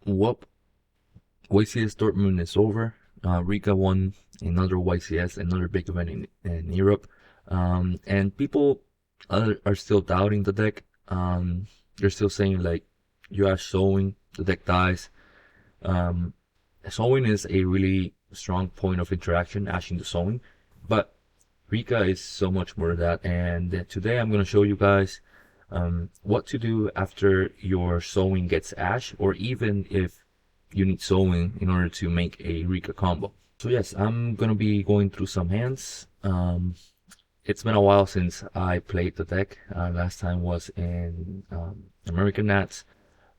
Well, YCS Dortmund is over. Rika won another YCS, another big event in Europe. And people are still doubting the deck. They're still saying like you are sowing, the deck dies. Um, Sowing is a really strong point of interaction, ashing to sowing. But Rika is so much more than that. And today I'm going to show you guys what to do after your sowing gets ash, or even if you need sowing in order to make a Rika combo. So yes, I'm gonna be going through some hands. It's been a while since I played the deck. Last time was in American Nats,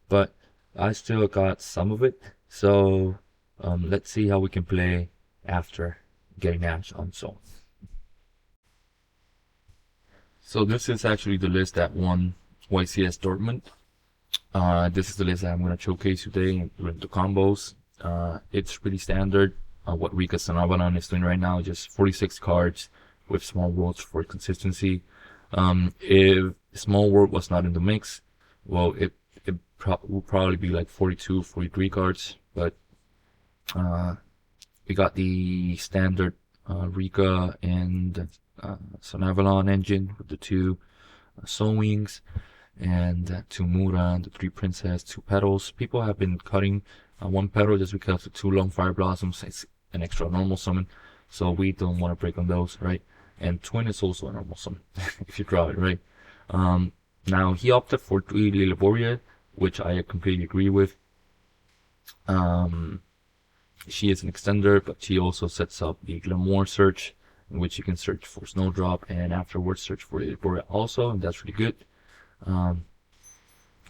but I still got some of it. So let's see how we can play after getting ash on sowing. So this is actually the list that won YCS Dortmund. This is the list that I'm going to showcase today with the combos. It's pretty standard. What Rikka Sunavalon is doing right now, just 46 cards with small worlds for consistency. If small world was not in the mix, well, it would probably be like 42, 43 cards. But uh, we got the standard Rika and Sunavalon engine with the two sowings and two Mura, the three princess, two petals. People have been cutting one petal just because the two long fire blossoms. It's an extra normal summon, so we don't want to break on those, right? And twin is also a normal summon if you draw it, right? Now he opted for three Lilaboria, which I completely agree with. Um, she is an extender, but she also sets up the Glamour search, in which you can search for Snowdrop and afterwards search for Lilaboria also, and that's really good. Um,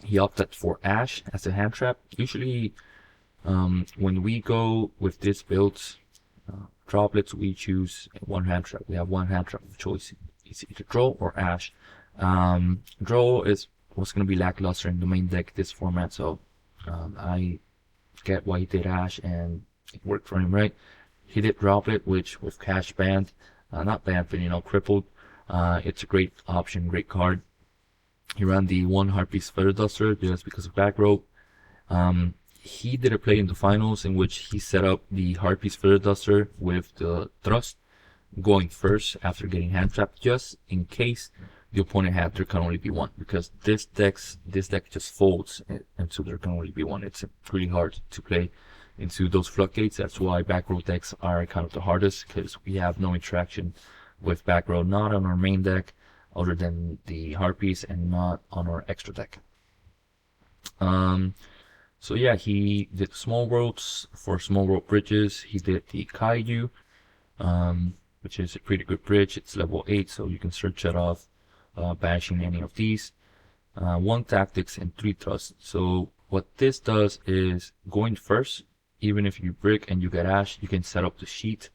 he opted for Ash as a hand trap. Usually, when we go with this build, droplets, we choose one hand trap. We have one hand trap of choice. It's either Draw or Ash. Draw is was going to be lackluster in the main deck this format, so I get why he did Ash, and it worked for him, right? He did Droplet, which with cash banned, not banned, but crippled. It's a great option, great card. He ran the one Harpies Feather Duster just because of back row. He did a play in the finals in which he set up the Harpies Feather Duster with the thrust going first after getting hand trapped, just in case the opponent had there can only be one, because this deck just folds, and so there can only be one. It's pretty hard to play into those floodgates. That's why back row decks are kind of the hardest, because we have no interaction with back row, not on our main deck other than the Harpies, and not on our extra deck. So yeah, he did small worlds for small world bridges. He did the Kaiju, which is a pretty good bridge. It's level 8, so you can search it off, bashing any of these. One tactics and three thrust. So what this does is going first, even if you brick and you get ash, you can set up the sheet,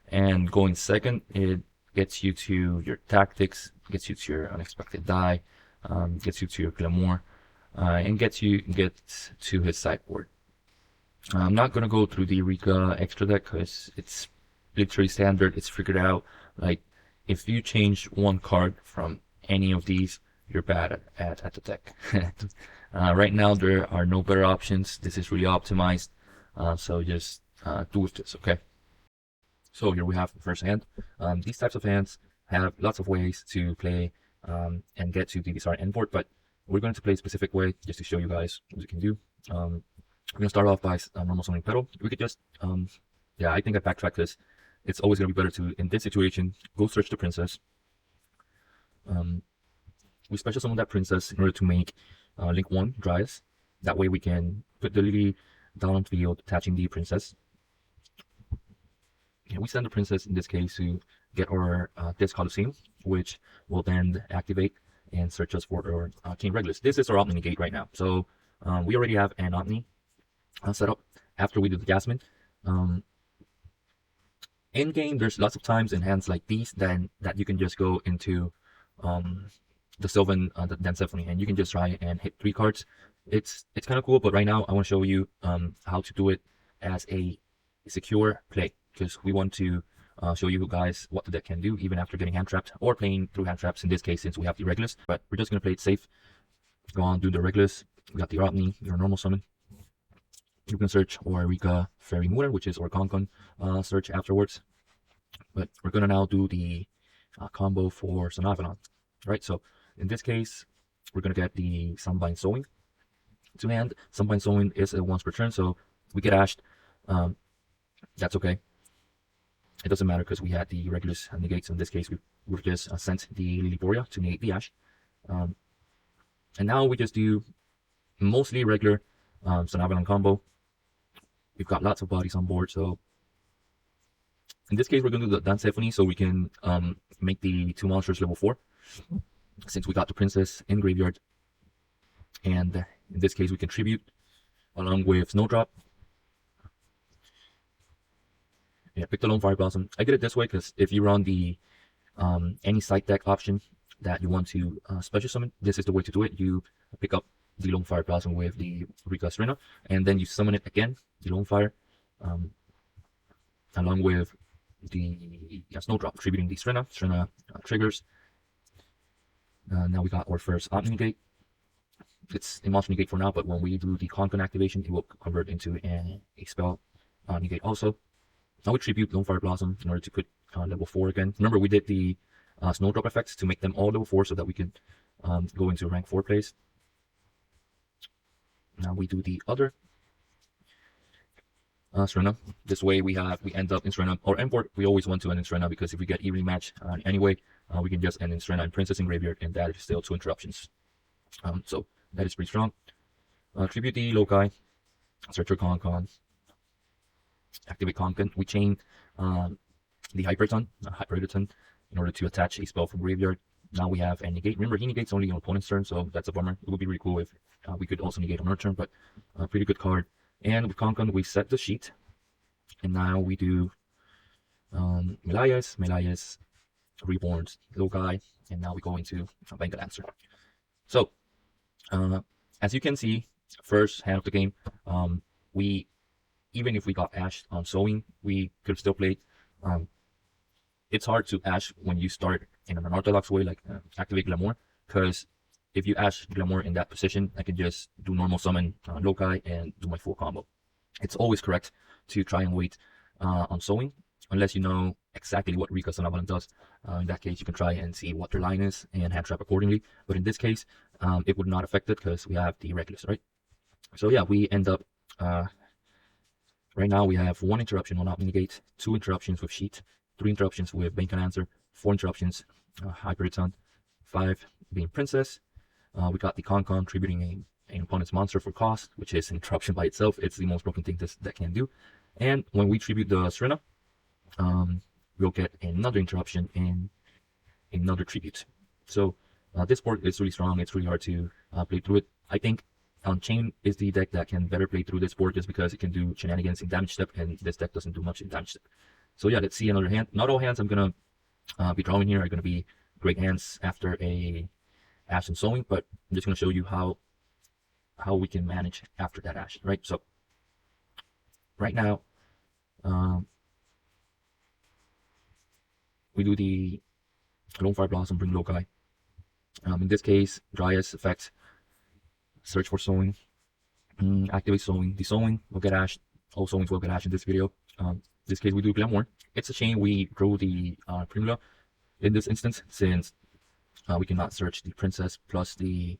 and going second, it gets you to your tactics, gets you to your unexpected die, gets you to your glamour, and gets to his sideboard. I'm not gonna go through the Rika extra deck because it's literally standard. It's figured out. Like, if you change one card from any of these, you're bad at the deck. Right now there are no better options. This is really optimized. So just do with this, okay? So here we have the first hand. These types of hands have lots of ways to play and get to the desired end board, but we're going to play a specific way just to show you guys what you can do. We're going to start off by normal summoning petal. We could just, yeah, I think I backtrack this. It's always going to be better to, in this situation, go search the princess. We special summon that princess in order to make link 1 Dryas. That way we can put the Lily down on the field, attaching the princess. And we send the princess in this case to get our this Colosseum, which will then activate and search us for our King Regulus. This is our Omni Negate right now. So we already have an Omni set up after we do the Jasmine. In game, there's lots of times in hands like these that you can just go into the Sylvan, the Dan Symphony, and you can just try and hit 3 cards. It's kind of cool, but right now I want to show you how to do it as a secure play, because we want to show you guys what the deck can do even after getting hand trapped or playing through hand traps in this case, since we have the Regulus. But we're just going to play it safe. Go on, do the Regulus. We got the Rodney, your normal summon. you can search or Rika Fairy Muran, which is our Concon search afterwards. But we're gonna now do the combo for Sunavalon, right? So in this case, we're gonna get the Sunvine Sowing to hand. Sunvine Sowing is a once per turn, so we get ashed. That's okay. It doesn't matter because we had the Regulus negates. In this case, we've just sent the Liboria to negate the ash. And now we just do mostly regular Sunavalon combo. We've got lots of bodies on board, so in this case we're going to do the Dance Symphony so we can make the 2 monsters level 4, since we got the princess in graveyard. And in this case we can tribute along with Snowdrop. Yeah, pick the Lone Fire Blossom. I did it this way because if you run the any side deck option that you want to special summon, this is the way to do it. You pick up the Lone Fire Blossom with the Rika Serena, and then you summon it again, the Lone Fire, along with the Snowdrop, tributing the Serena triggers. Now we got our first Omni Negate. It's a monster negate for now, but when we do the Concon activation, it will convert into a spell negate also. Now we tribute Lone Fire Blossom in order to put level 4 again. Remember, we did the Snowdrop effects to make them all level 4 so that we can go into rank 4 plays. Now we do the other Serena. This way we end up in Serena or import. We always want to end in Serena because if we get evenly matched anyway, we can just end in Serena and Princess in graveyard, and that is still 2 interruptions. So that is pretty strong. Tribute the Loci, search your Concon, activate Concon. We chain the Hyperton in order to attach a spell from graveyard. Now we have a negate. Remember, he negates only on opponent's turn, so that's a bummer. It would be really cool if we could also negate on our turn, but a pretty good card. And with Concon, we set the sheet, and now we do Melias, Reborns, Loci, and now we go into Bank Answer. So, as you can see, first hand of the game, even if we got ashed on Sowing, we could have still played. It's hard to ash when you start in an unorthodox way, like activate Glamour, because if you ash Glamour in that position, I can just do normal summon Loci and do my full combo. It's always correct to try and wait on Sowing, unless you know exactly what Rikka Sunavalon does. In that case, you can try and see what their line is and hand trap accordingly. But in this case, it would not affect it because we have the Regulus, right? So yeah, we end up right now we have 1 interruption on Omni Negate, 2 interruptions with Sheet, 3 interruptions with Bank and Answer, 4 interruptions Hyperton, 5 being Princess. We got the Concon tributing an opponent's monster for cost, which is an interruption by itself. It's the most broken thing that can do. And when we tribute the Serena, we'll get another interruption and another tribute. So this board is really strong. It's really hard to play through it. I think Chain is the deck that can better play through this board just because it can do shenanigans in damage step, and this deck doesn't do much in damage step. So yeah, let's see another hand. Not all hands I'm gonna be drawing here are gonna be great hands after a Ash and Sowing, but I'm just gonna show you how we can manage after that Ash, right? So right now, we do the Lone Fire Blossom, bring Loci. In this case, Dryas effect, search for Sowing, activate Sowing. The Sowing will get ashed. All Sowings will get ashed in this video. In this case, we do Glamour. It's a shame we drew the Primula in this instance, since we cannot search the Princess plus the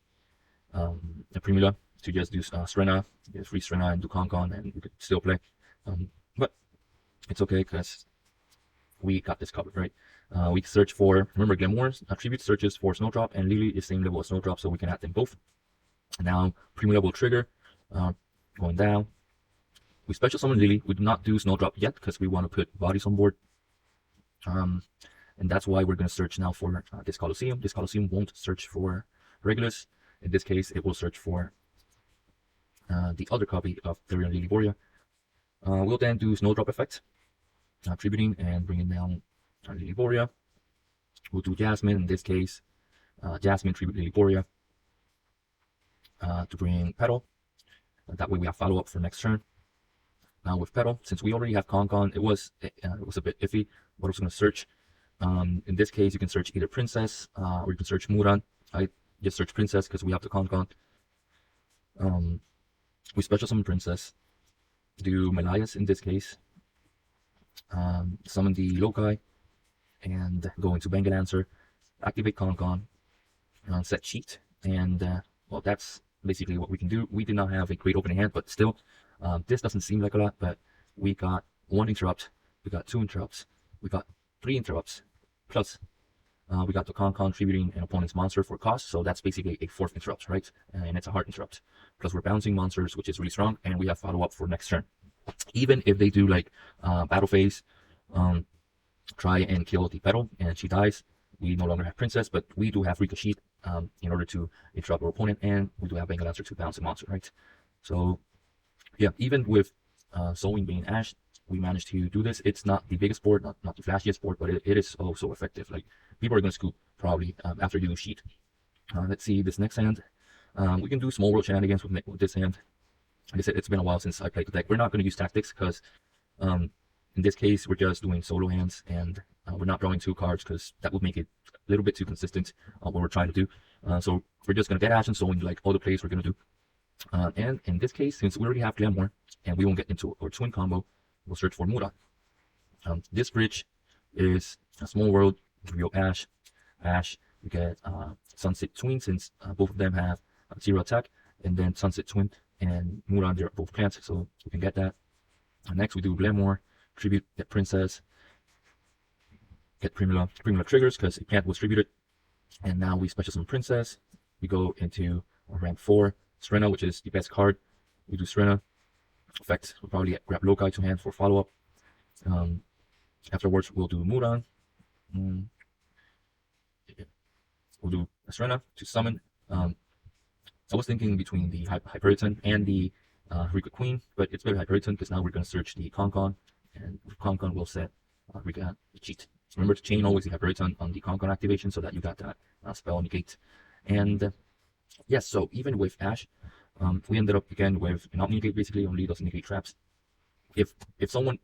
Primula to just do Serena, free Serena and do Concon, and we could still play. But it's okay because we got this covered, right? We search for, remember, Glamour attribute searches for Snowdrop, and Lily is same level as Snowdrop, so we can add them both. And now Primula will trigger, going down. We special summon Lily. We do not do Snowdrop yet because we want to put bodies on board. And that's why we're going to search now for this Colosseum. This Colosseum won't search for Regulus. In this case, it will search for the other copy of Therion Liboria. We'll then do Snowdrop effect, tributing and bringing down Liboria. We'll do Jasmine. In this case, Jasmine tribute Liboria to bring Petal. That way we have follow-up for next turn. Now with Petal, since we already have Concon, it was a bit iffy what I was going to search. In this case, you can search either Princess or you can search Muran. I just search Princess because we have the Concon. We special summon Princess. do Melias in this case, summon the Loci, and go into Bengal Answer, activate Concon, set cheat, and well, that's basically what we can do. We did not have a great opening hand, but still, this doesn't seem like a lot, but we got 1 interrupt, we got 2 interrupts, we got 3 interrupts, plus we got the con contributing an opponent's monster for cost, so that's basically a 4th interrupt, right? And it's a hard interrupt. Plus we're bouncing monsters, which is really strong, and we have follow-up for next turn. Even if they do like battle phase, try and kill the petal, and she dies, we no longer have Princess, but we do have Rika Sheet in order to interrupt our opponent, and we do have Bengal Answer to bounce a monster, right? So yeah, even with Sowing being Ash, we managed to do this. It's not the biggest board, not the flashiest board, but it is so effective. Like, people are going to scoop probably after you do Sheet. Let's see this next hand. We can do small world shenanigans with this hand. Like I said, it's been a while since I played the deck. We're not going to use tactics because in this case we're just doing solo hands, and we're not drawing 2 cards because that would make it a little bit too consistent what we're trying to do. So we're just going to get Ash and Sowing like all the plays we're going to do. And in this case, since we already have Glamour and we won't get into our twin combo, we'll search for Muda. This bridge is a small world, real Ash. We get Sunset Twin, since both of them have 0 attack, and then Sunset Twin and Muda, they're both plants, so we can get that. Next we do Glamour, tribute, get Princess, get Primula triggers because a plant was tributed, and now we special summon Princess. We go into rank 4, Serena, which is the best card. We do Serena. Effect, we'll probably grab Loci to hand for follow-up. Afterwards, we'll do Mudan. We'll do Serena to summon. I was thinking between the Hyperiton and the Rika Queen, but it's better Hyperiton because now we're going to search the Concon, and with Concon we'll set Rika cheat. Remember to chain always the Hyperiton on the Concon activation so that you got that spell negate. And yes, so even with Ash, we ended up again with an omni-negate, basically only does negate traps. If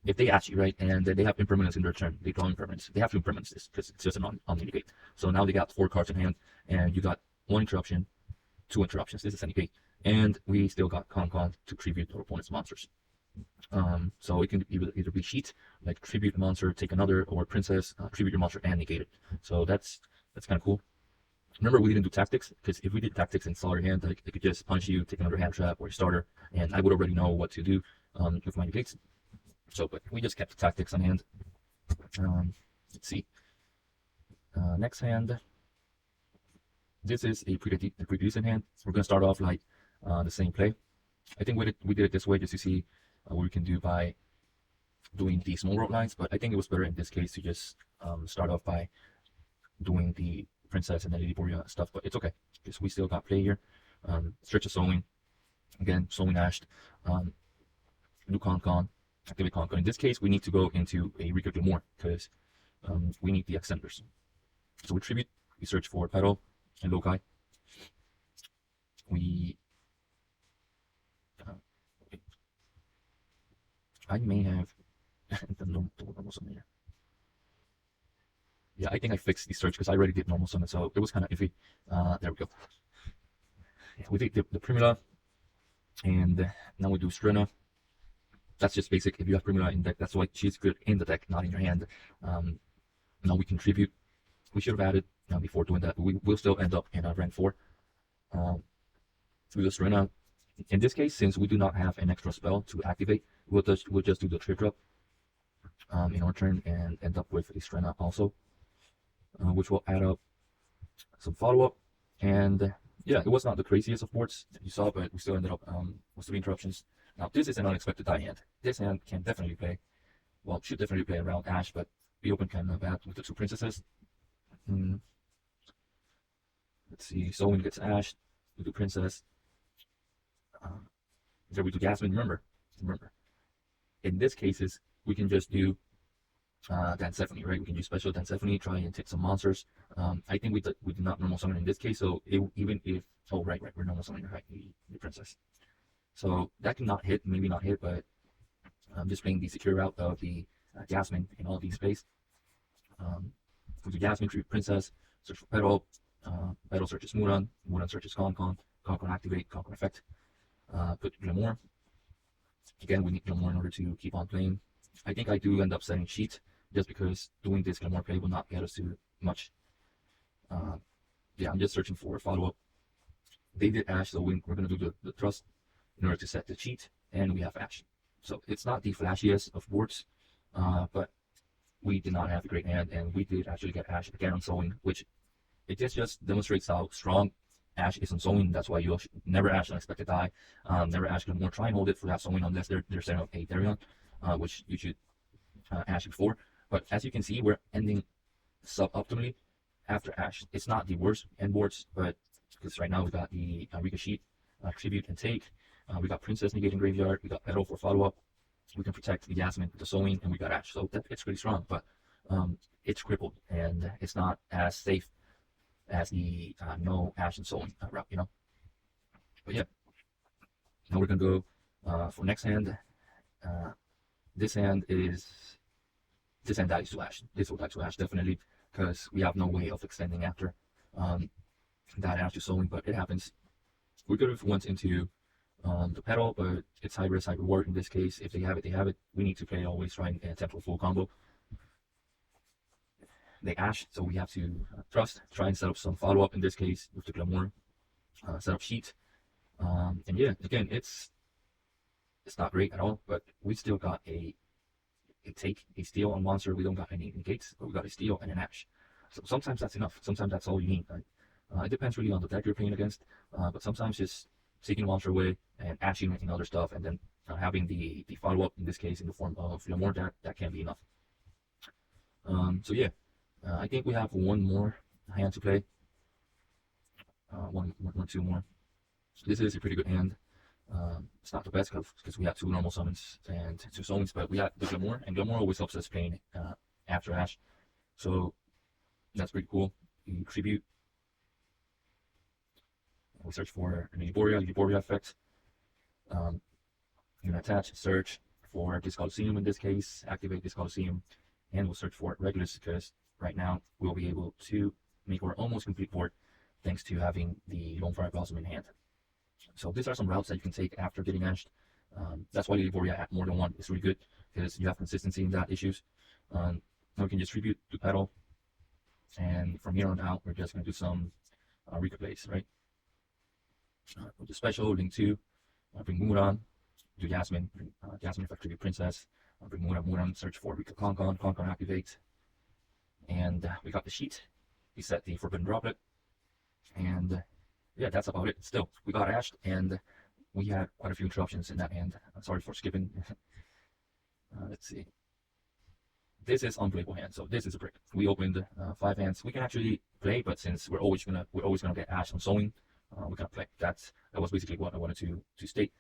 they ask you, right, and they have impermanence in their turn, they draw impermanence. They have to impermanence this because it's just an omni-negate. So now they got 4 cards in hand, and you got 1 interruption, 2 interruptions. This is a negate, and we still got Concon to tribute our opponent's monsters. So it can either be Sheet, like tribute a monster, take another, or Princess, tribute your monster and negate it. So that's kind of cool. Remember, we didn't do tactics, because if we did tactics and saw your hand, like, it could just punch you, take another hand trap or a starter, and I would already know what to do with my negates. So, but we just kept the tactics on hand. Let's see. Next hand. This is a pretty decent hand. We're going to start off like the same play. I think we did it this way just to see what we can do by doing the small world lines, but I think it was better in this case to just start off by doing the Princess and then Liboria stuff, but it's okay because we still got play here. Stretch of Sowing, again, Sowing Ashed, do Concon, activate Concon. In this case, we need to go into a Rika Glamour because we need the extenders. So we tribute, we search for Petal and Loci. We I may have the normal summon here. Yeah, I think I fixed the search because I already did normal summon, so it was kind of iffy. There we go. Yeah, we did the Primula, and now we do Strena. That's just basic. If you have Primula in deck, that's why she's good in the deck, not in your hand. Now we contribute. We should have added before doing that, but we will still end up in rank 4. We do Strena. In this case, since we do not have an extra spell to activate, we'll just do the trip drop in our turn and end up with a Strena also, which will add up some follow-up. And yeah, it was not the craziest of boards that you saw, but we still ended up with 3 interruptions. Now this is an unexpected die hand. This hand can definitely play, well, should definitely play around Ash, but we open kind of bad with the 2 princesses. Let's see, Sowing gets Ash, we do Princess. There we do Jasmine. Remember, in this cases, we can just do Dancephony, right? We can use special Dancephony, try and take some monsters. I think we did not normal summon in this case, so even if, oh right, we're normal summoning, right, the Princess. So that cannot hit, maybe not hit, but I'm just playing the secure route of the Jasmine in all these plays. We do Jasmine, treat Princess, search for Petal, Petal searches Muran searches Concon activate, Concon effect, put Glamour, Again, we need Glamour in order to keep on playing. I think I do end up setting cheat just because doing this Glamour play will not get us to much. Yeah, I'm just searching for a follow-up. They did Ash, so we're going to do the thrust in order to set the cheat, and we have Ash. So it's not the flashiest of boards, but we did not have a great hand, and we did actually get Ash again on Sowing, which it just demonstrates how strong Ash is on Sowing. That's why you never Ash unexpected die, never Ash Glamour. Try and hold it for that Sowing unless they're setting up a Therion, which you should Ash before. But as you can see, we're ending suboptimally after Ash. It's not the worst end boards, but because right now we got the Rika sheet, tribute and take. We got Princess negating graveyard. We got Petal for follow up. We can protect the Yasmin with the Sowing, and we got Ash. So it's pretty strong, but it's crippled and it's not as safe as the no Ash and Sowing route, you know. But yeah, now we're gonna go for next hand. This hand dies to Ash. This will die to Ash definitely because we have no way of extending after that Ash to Sowing, but it happens. We could have went into the Petal, but it's high risk, high reward in this case. If they have it, they have it. We need to play always try and attempt a full combo. They Ash, so we have to trust, try and set up some follow-up in this case with the Glamour, set up sheet. And yeah, again, it's not great at all, but we still got a steal on monster. We don't got any negates, but we got a steal and an Ash. So sometimes that's enough. Sometimes that's all you need. Right? It depends really on the deck you're playing against, but sometimes just taking monster away and ashing and other stuff, and then having the follow-up in this case in the form of Glamour, that can be enough. So yeah, I think we have one more hand to play. One or two more. This is a pretty good hand. It's not the best because we have two normal summons and two Sowings, but we have the Glamour, and Glamour always helps us playing after Ash. So that's pretty cool. You tribute. We search for an Euphoria effect. You're gonna attach, search for this Colosseum in this case, activate this Colosseum, and we'll search for Regulus because right now we'll be able to make our almost complete board thanks to having the Lone Fire Blossom in hand. So these are some routes that you can take after getting Ashed. That's why the Euphoria at more than one is really good because you have consistency in that issues. Now we can just tribute to Petal, and from here on out we're just gonna do some Rika plays, right? With the special, link 2, bring Muran, do Yasmin, Yasmin effect tribute Princess, bring Muran, search for Rika Concon activate, and we got the sheet. We set the Forbidden Droplet, and yeah, that's about it. Still, we got Ashed, and we had quite a few interruptions in that hand. Sorry for skipping. Let's see. This is unplayable hand, so this is a brick. We opened 5 hands. We can actually play, but since we're always gonna get Ash on Sowing, we can play. That was basically what I wanted to state.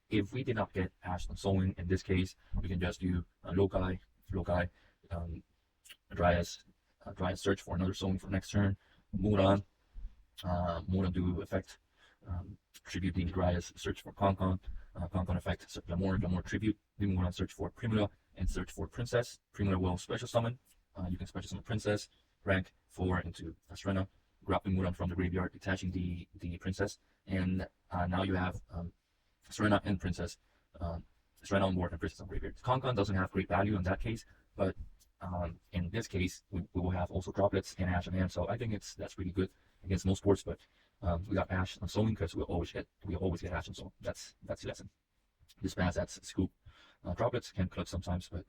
If we did not get Ash on Sowing in this case, we can just do Lokai, Dryas search for another Sowing for next turn. Muran do effect, tribute the Dryas, search for Concon effect, Glamour tribute, the Muran search for Primula, and search for Princess. Primula will special summon. You can special summon Princess, rank 4 into Serena, grab the Muran from the graveyard, detaching the Princess, and now you have Serena and Princess, Serena on board and Princess on graveyard. Concon doesn't have great value in that case, but in this case we will have also droplets and Ash on hand, so I think that's pretty good against most boards. But we got Ash on Sowing because we'll always get Ash on Sowing. That's the lesson. This pass, that's scoop. Droplets can clutch sometimes, but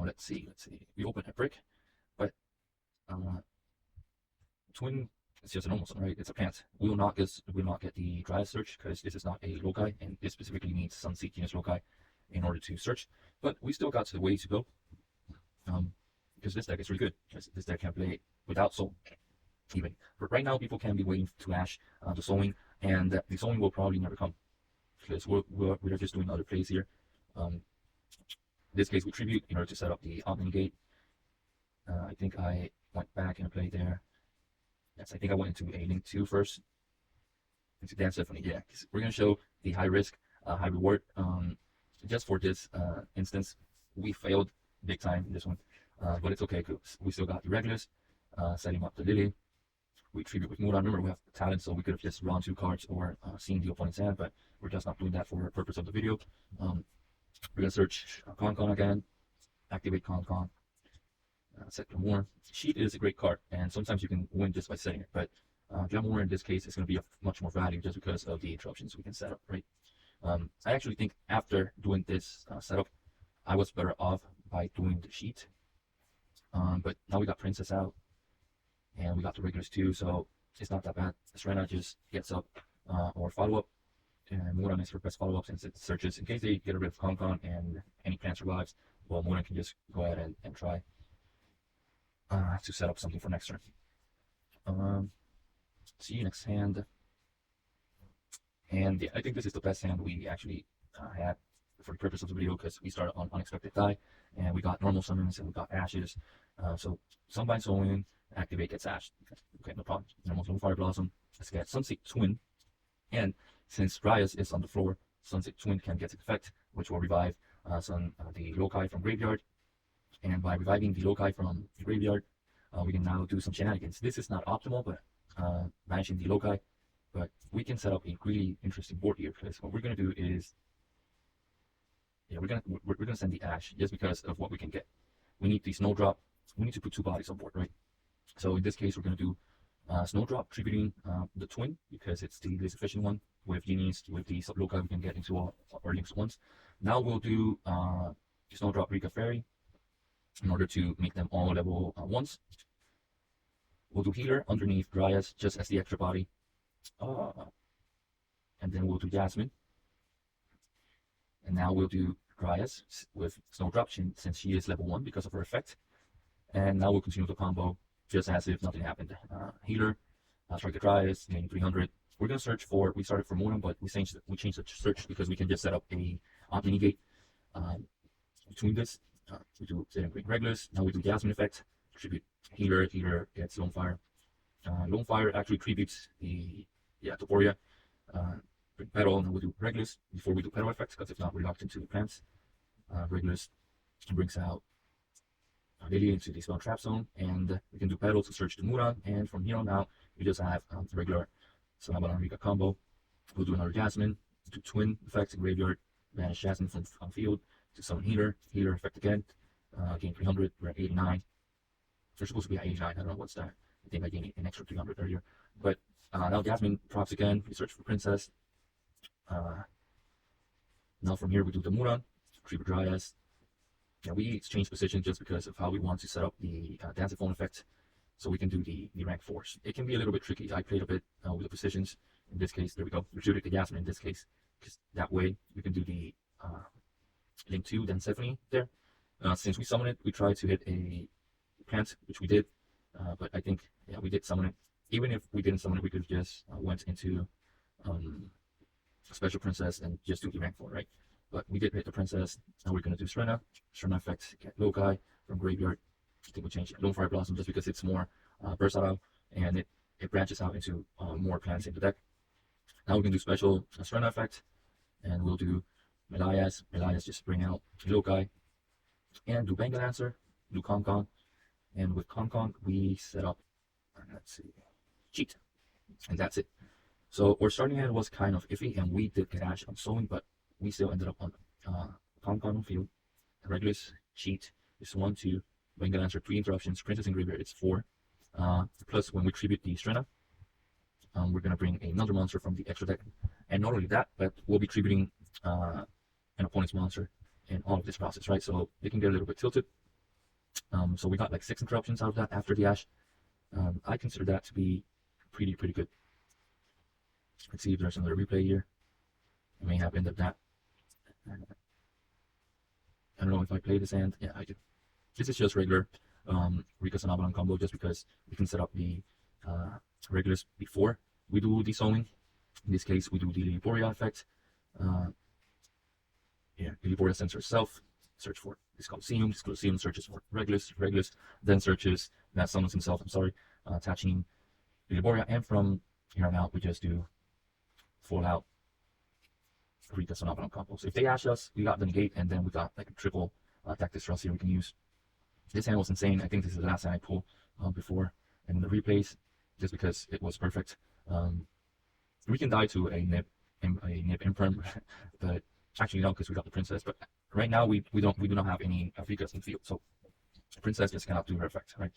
let's see. We open a brick, but twin. It's just a normal summon, right? It's a plant. We will not get the Dryas search because this is not a Lokai, and this specifically needs Sunseek Genius Lokai in order to search. But we still got the way to go. Because this deck is really good. Because this deck can play without Soul. Even. But right now, people can be waiting to Ash the Sowing, and the Sowing will probably never come because we're just doing other plays here. In this case, we tribute in order to set up the Omni Gate. I think I went back and played there. Yes, I think I went into a link 2 first. Into Dance Symphony, yeah. Because we're gonna show the high risk, high reward. Just for this instance, we failed big time in this one, but it's okay because we still got the Regulus, setting up the Lily, we tribute with Muran. Remember, we have talent, so we could have just drawn 2 cards or seen the opponent's hand, but we're just not doing that for the purpose of the video. We're gonna search Concon again, activate Concon, set Glamour. Sheet is a great card, and sometimes you can win just by setting it, but Glamour in this case is going to be of much more value just because of the interruptions we can set up, right? I actually think after doing this setup, I was better off by doing the sheet. But now we got Princess out, and we got the regulars too, so it's not that bad. Serena just gets up or follow up, and Muran is request follow up since it searches in case they get rid of Concon and any plan survives. Well, Muran can just go ahead and try to set up something for next turn. See you next hand. And yeah, I think this is the best hand we actually had for the purpose of the video because we started on unexpected die and we got normal summons and we got ashes. So Sunvine Sowing, activate, gets ash. Okay, no problem. Normal Fire Blossom. Let's get Sunset Twin. And since Dryas is on the floor, Sunset Twin can get its effect, which will revive the Loci from graveyard. And by reviving the Loci from the graveyard, we can now do some shenanigans. This is not optimal, but banishing the Loci. But we can set up a really interesting board here because what we're gonna do is, we're gonna send the Ash just because of what we can get. We need the Snowdrop. We need to put 2 bodies on board, right? So in this case, we're gonna do Snowdrop, tributing the Twin because it's the least efficient one. With Genies, with the sub Loci, we can get into our links once. Now we'll do Snowdrop Rika Fairy in order to make them all level 1s. We'll do Healer underneath Dryas just as the extra body. And then we'll do Jasmine. And now we'll do Dryas with Snowdrop since she is level 1 because of her effect. And now we'll continue the combo just as if nothing happened. Healer, strike the Dryas, gain 300. We're going to search for, we started for Mona, but we changed the search because we can just set up a mini-gate between this. We do setting green regulars. Now we do Jasmine effect, tribute Healer gets Lone Fire. Lone Fire actually tributes the Toporia. Bring Petal, and we'll do regulars before we do Petal effects because if not, we're locked into the plants. Regulars brings out Lily into the spell trap zone, and we can do Petal to search the Muran. And from here on out, we just have the regular Sunavalon Rika combo. We'll do another Jasmine, do Twin effects in graveyard, banish Jasmine from field to summon Healer effect again. Gain 300, we're at 89. They're supposed to be at 89, I don't know what's that. I think I gained an extra 300 earlier. But now Jasmine procs again, we search for Princess. Now from here we do the Muran, Creeper Dryas. Yeah, we exchange positions just because of how we want to set up the Dancephone effect. So we can do the rank 4s. It can be a little bit tricky. I played a bit with the positions. In this case, there we go. We shooted the Jasmine in this case. Because that way we can do the Link 2, then Stephanie there. Since we summoned it, we tried to hit a plant, which we did. But I think, we did summon it. Even if we didn't summon it, we could have just went into a Special Princess and just do the rank 4, right? But we did hit the Princess. Now we're going to do Serena effect, get Loci from graveyard. I think we changed Lone Fire Blossom just because it's more versatile and it branches out into more plants in the deck. Now we can do special Serena effect, and we'll do Melias just bring out Loci, and do Bengal Answer, do Concon, and with Concon we set up, let's see, Cheat, and that's it. So our starting hand was kind of iffy, and we did get Ash on Sowing, but we still ended up on Concon on field. Regulus, Cheat is 1, 2, Bengal Answer, 3 interruptions, Princess and Graveyard, it's 4. Plus when we tribute the Strena, we're going to bring another monster from the extra deck. And not only that, but we'll be tributing an opponent's monster in all of this process, right? So they can get a little bit tilted. So we got like 6 interruptions out of that after the Ash. I consider that to be pretty good. Let's see if there's another replay here. I may have ended that. I don't know if I play this hand. Yeah, I did. This is just regular Rikka Sunavalon combo just because we can set up the regulars before we do the sowing. In this case, we do the Liboria effect. Liboria sends herself, search for this Colosseum. This Colosseum searches for regulars, then searches, that summons himself, attaching Liboria. And from here on out, we just do full out Rikka Sunavalon combo. So if they ash us, we got the negate, and then we got like a triple tactics trust here we can use. This hand was insane. I think this is the last hand I pulled before. And in the replays, just because it was perfect. We can die to a nip imperm, but actually no, because we got the princess. But right now we do not have any Rikas in the field, so princess just cannot do her effect, right?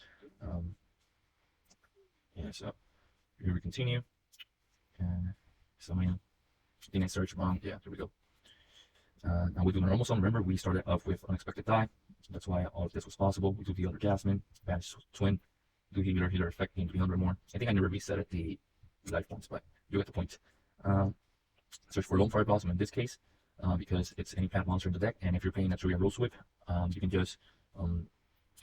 Yeah, so here we continue, and summon DNA search wrong. Yeah, here we go. Now we do the normal summon. Remember, we started off with unexpected die, so that's why all of this was possible. We do the other Jasmine, banish twin, do healer effect, gain 300 more. I think I never reset it the life points, but you get the point. Search for Lone Fire Blossom in this case, because it's any plant monster in the deck, and if you're playing Naturia Rose Whip, you can just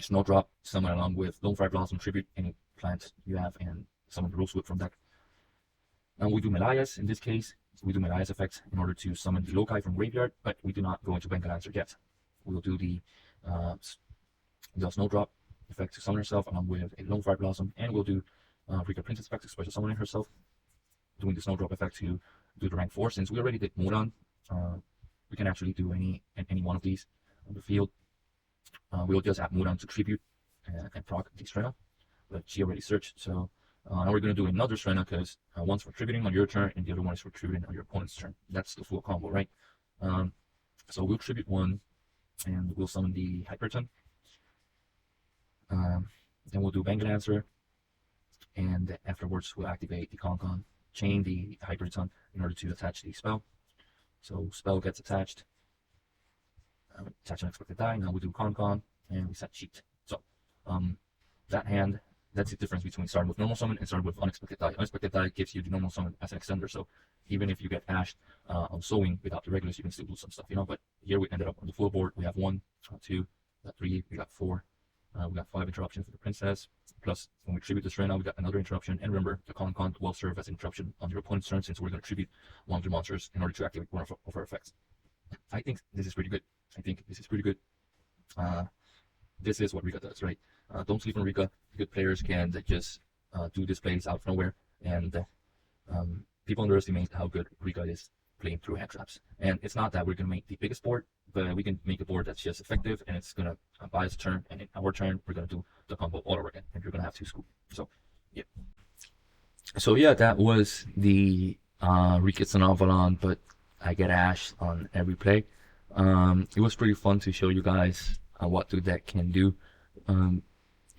Snowdrop, summon along with Lone Fire Blossom, tribute any plant you have, and summon the Rose Whip from deck. Now we do Melias in this case. We do Melias effect in order to summon the Loci from graveyard, but we do not go into Bengal Answer yet. We will do the Snowdrop effect to summon herself along with a Lone Fire Blossom, and we'll do Rika Princess effect to special summoning herself, doing the Snowdrop effect to do the rank 4. Since we already did Mulan, we can actually do any one of these on the field. We'll just add Mulan to tribute and proc the Strena, but she already searched, so now we're going to do another Strena, because one's for tributing on your turn and the other one is for tributing on your opponent's turn. That's the full combo, right? So we'll tribute one and we'll summon the Hyperton. Then we'll do Bengal Answer, and afterwards we'll activate the Con, chain the Hyperton in order to attach the spell. So spell gets attached, attach unexpected die. Now we do Con and we set cheat. So that hand, that's the difference between starting with normal summon and starting with unexpected die. Unexpected die gives you the normal summon as an extender, so even if you get ashed on sowing without the regulars, you can still do some stuff, But here we ended up on the full board. We have 1, 2, we got 3, we got 4, we got 5 interruptions for the princess. Plus, when we tribute this Strena, we got another interruption. And remember, the Con will serve as an interruption on your opponent's turn, since we're going to tribute one of the monsters in order to activate one of our effects. I think this is pretty good. This is what Rika does, right? Don't sleep on Rika. Good players can just do displays out of nowhere, and people underestimate how good Rika is playing through Handtraps. And it's not that we're going to make the biggest board, but we can make a board that's just effective, and it's going to buy us a turn, and in our turn, we're going to do the combo all over again, and you're going to have 2 scoop. So, yeah. So, yeah, that was the Rikka Sunavalon, but I get ash on every play. It was pretty fun to show you guys what the deck can do.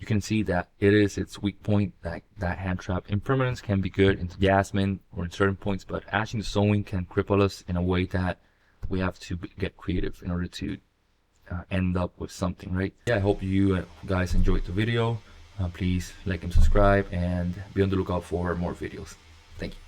You can see that it is its weak point, that hand trap. Impermanence can be good into Jasmine or in certain points, but ashing the sowing can cripple us in a way that we have to get creative in order to end up with something, right? Yeah, I hope you guys enjoyed the video. Please like and subscribe, and be on the lookout for more videos. Thank you.